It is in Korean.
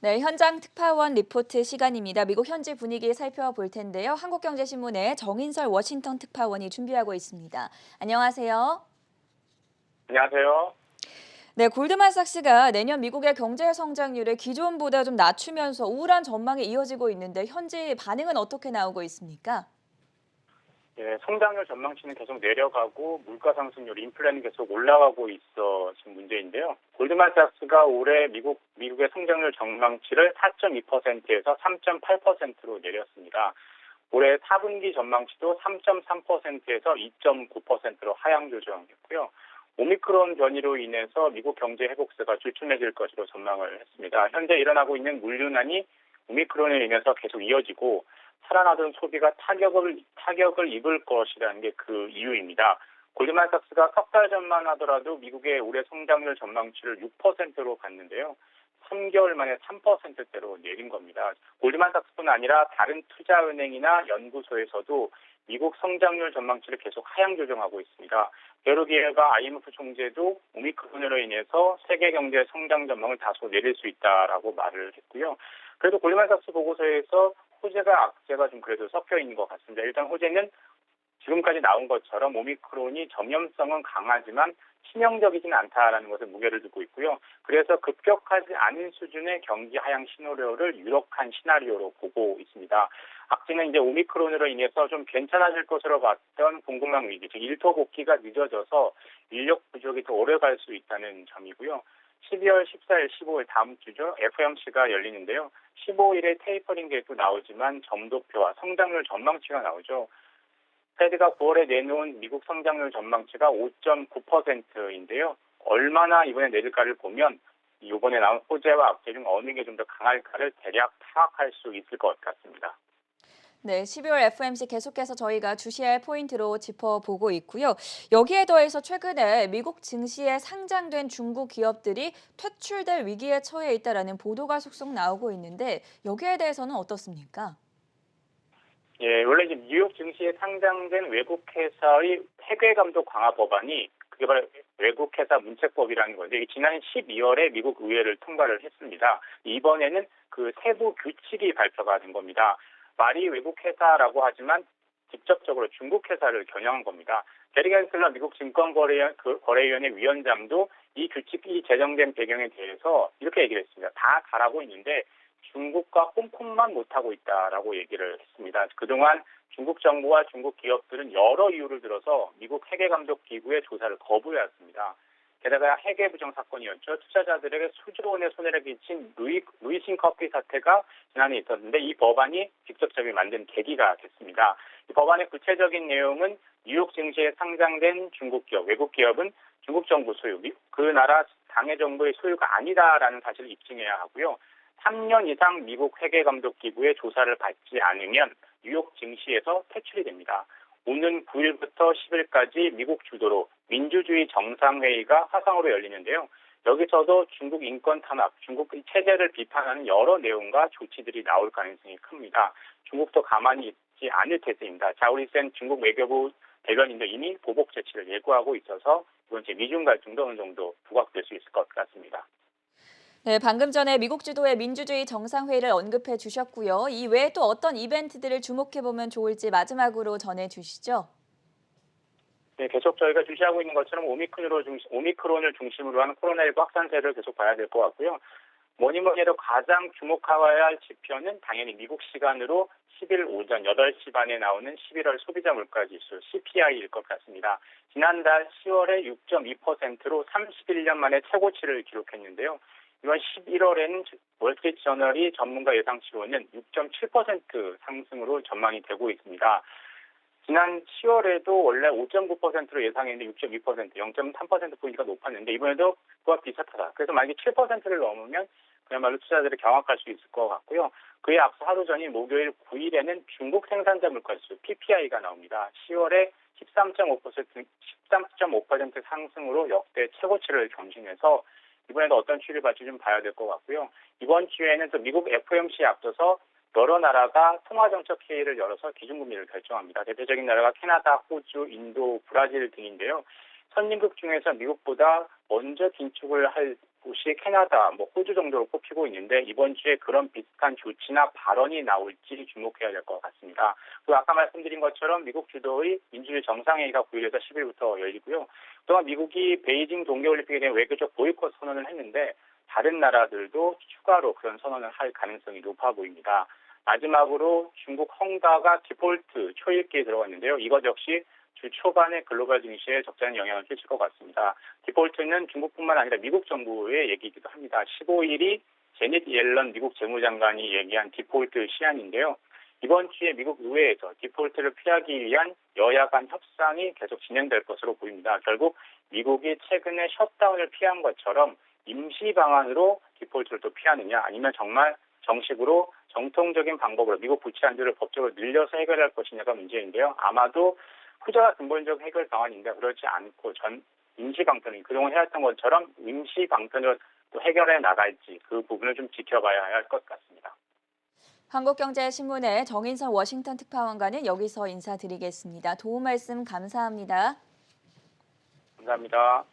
네, 현장 특파원 리포트 시간입니다. 미국 현지 분위기 살펴볼 텐데요. 한국경제신문의 정인설 워싱턴 특파원이 준비하고 있습니다. 안녕하세요. 안녕하세요. 네, 골드만삭스가 내년 미국의 경제 성장률을 기존보다 좀 낮추면서 우울한 전망이 이어지고 있는데 현지 반응은 어떻게 나오고 있습니까? 예, 성장률 전망치는 계속 내려가고 물가 상승률, 인플레는 계속 올라가고 있어 지금 문제인데요. 골드만삭스가 올해 미국의 성장률 전망치를 4.2%에서 3.8%로 내렸습니다. 올해 4분기 전망치도 3.3%에서 2.9%로 하향 조정했고요. 오미크론 변이로 인해서 미국 경제 회복세가 주춤해질 것으로 전망을 했습니다. 현재 일어나고 있는 물류난이 오미크론으로 인해서 계속 이어지고 살아나던 소비가 타격을 입을 것이라는 게 그 이유입니다. 골드만삭스가 석 달 전만 하더라도 미국의 올해 성장률 전망치를 6%로 갔는데요. 3개월 만에 3%대로 내린 겁니다. 골드만삭스뿐 아니라 다른 투자은행이나 연구소에서도 미국 성장률 전망치를 계속 하향 조정하고 있습니다. 베르기에가 IMF 총재도 오미크론으로 인해서 세계 경제 성장 전망을 다소 내릴 수 있다라고 말을 했고요. 그래도 골드만삭스 보고서에서 호재가 악재가 좀 그래도 섞여 있는 것 같습니다. 일단 호재는 지금까지 나온 것처럼 오미크론이 전염성은 강하지만 치명적이지는 않다라는 것에 무게를 두고 있고요. 그래서 급격하지 않은 수준의 경기 하향 시나리오를 유력한 시나리오로 보고 있습니다. 악재는 이제 오미크론으로 인해서 좀 괜찮아질 것으로 봤던 공급망 위기, 즉 일터 복귀가 늦어져서 인력 부족이 더 오래 갈 수 있다는 점이고요. 12월 14일, 15일 다음 주죠. FOMC가 열리는데요. 15일에 테이퍼링 계획도 나오지만 점도표와 성장률 전망치가 나오죠. 페드가 9월에 내놓은 미국 성장률 전망치가 5.9%인데요. 얼마나 이번에 내릴까를 보면 이번에 나온 호재와 악재 중 어느 게 좀 더 강할까를 대략 파악할 수 있을 것 같습니다. 네, 12월 FOMC 계속해서 저희가 주시할 포인트로 짚어보고 있고요. 여기에 더해서 최근에 미국 증시에 상장된 중국 기업들이 퇴출될 위기에 처해 있다라는 보도가 속속 나오고 있는데 여기에 대해서는 어떻습니까? 예, 원래 이제 뉴욕 증시에 상장된 외국 회사의 회계 감독 강화 법안이 그게 바로 외국 회사 문책법이라는 건데 지난 12월에 미국 의회를 통과를 했습니다. 이번에는 그 세부 규칙이 발표가 된 겁니다. 말이 외국 회사라고 하지만 직접적으로 중국 회사를 겨냥한 겁니다. 게리 겐슬러 미국 증권거래위원회 위원장도 이 규칙이 제정된 배경에 대해서 이렇게 얘기를 했습니다. 다 잘하고 있는데 중국과 홍콩만 못하고 있다라고 얘기를 했습니다. 그동안 중국 정부와 중국 기업들은 여러 이유를 들어서 미국 회계감독기구의 조사를 거부해왔습니다. 게다가 회계 부정 사건이었죠. 투자자들에게 수조 원의 손해를 끼친 루이싱 커피 사태가 지난해 있었는데 이 법안이 직접적으로 만든 계기가 됐습니다. 이 법안의 구체적인 내용은 뉴욕 증시에 상장된 중국 기업, 외국 기업은 중국 정부 소유, 그 나라 당해 정부의 소유가 아니다라는 사실을 입증해야 하고요. 3년 이상 미국 회계감독기구의 조사를 받지 않으면 뉴욕 증시에서 퇴출이 됩니다. 오는 9일부터 10일까지 미국 주도로 민주주의 정상회의가 화상으로 열리는데요. 여기서도 중국 인권 탄압, 중국 체제를 비판하는 여러 내용과 조치들이 나올 가능성이 큽니다. 중국도 가만히 있지 않을 태세입니다. 자오리센 중국 외교부 대변인도 이미 보복 조치를 예고하고 있어서 이번 주 미중 갈등도 어느 정도 부각될 수 있을 것 같습니다. 네, 방금 전에 미국 주도의 민주주의 정상회의를 언급해 주셨고요. 이 외에 또 어떤 이벤트들을 주목해 보면 좋을지 마지막으로 전해 주시죠. 네, 계속 저희가 주시하고 있는 것처럼 오미크론을 중심으로 하는 코로나19 확산세를 계속 봐야 될 것 같고요. 뭐니 뭐니 해도 가장 주목해야 할 지표는 당연히 미국 시간으로 10일 오전 8시 반에 나오는 11월 소비자 물가지수 CPI일 것 같습니다. 지난달 10월에 6.2%로 31년 만에 최고치를 기록했는데요. 이번 11월에는 월스트리트 저널이 전문가 예상치로는 6.7% 상승으로 전망이 되고 있습니다. 지난 10월에도 원래 5.9%로 예상했는데 6.2%, 0.3%포인트가 높았는데 이번에도 그와 비슷하다. 그래서 만약에 7%를 넘으면 그야말로 투자자들이 경악할 수 있을 것 같고요. 그에 앞서 하루 전인 목요일 9일에는 중국 생산자 물가지수 PPI가 나옵니다. 10월에 13.5% 상승으로 역대 최고치를 경신해서 이번에도 어떤 추이를 받지 좀 봐야 될 것 같고요. 이번 주에는 또 미국 FOMC에 앞서서 여러 나라가 통화정책 회의를 열어서 기준금리를 결정합니다. 대표적인 나라가 캐나다, 호주, 인도, 브라질 등인데요. 선진국 중에서 미국보다 먼저 긴축을 할 곳이 캐나다, 호주 정도로 꼽히고 있는데 이번 주에 그런 비슷한 조치나 발언이 나올지 주목해야 될 것 같습니다. 그리고 아까 말씀드린 것처럼 미국 주도의 민주주의 정상회의가 9일에서 10일부터 열리고요. 그동안 미국이 베이징 동계올림픽에 대한 외교적 보이콧 선언을 했는데 다른 나라들도 추가로 그런 선언을 할 가능성이 높아 보입니다. 마지막으로 중국 헝다가 디폴트 초읽기에 들어갔는데요. 이것 역시 주 초반에 글로벌 증시에 적잖은 영향을 끼칠 것 같습니다. 디폴트는 중국뿐만 아니라 미국 정부의 얘기이기도 합니다. 15일이 제닛 옐런 미국 재무장관이 얘기한 디폴트 시한인데요. 이번 주에 미국 의회에서 디폴트를 피하기 위한 여야 간 협상이 계속 진행될 것으로 보입니다. 결국 미국이 최근에 셧다운을 피한 것처럼 임시 방안으로 디폴트를 또 피하느냐 아니면 정말 정식으로 정통적인 방법으로 미국 부채 한도를 법적으로 늘려서 해결할 것이냐가 문제인데요. 아마도 후자가 근본적 해결 방안인데 그렇지 않고 임시 방편이 그동안 해왔던 것처럼 임시 방편으로 또 해결해 나갈지 그 부분을 좀 지켜봐야 할 것 같습니다. 한국경제신문의 정인선 워싱턴 특파원과는 여기서 인사드리겠습니다. 도움 말씀 감사합니다. 감사합니다.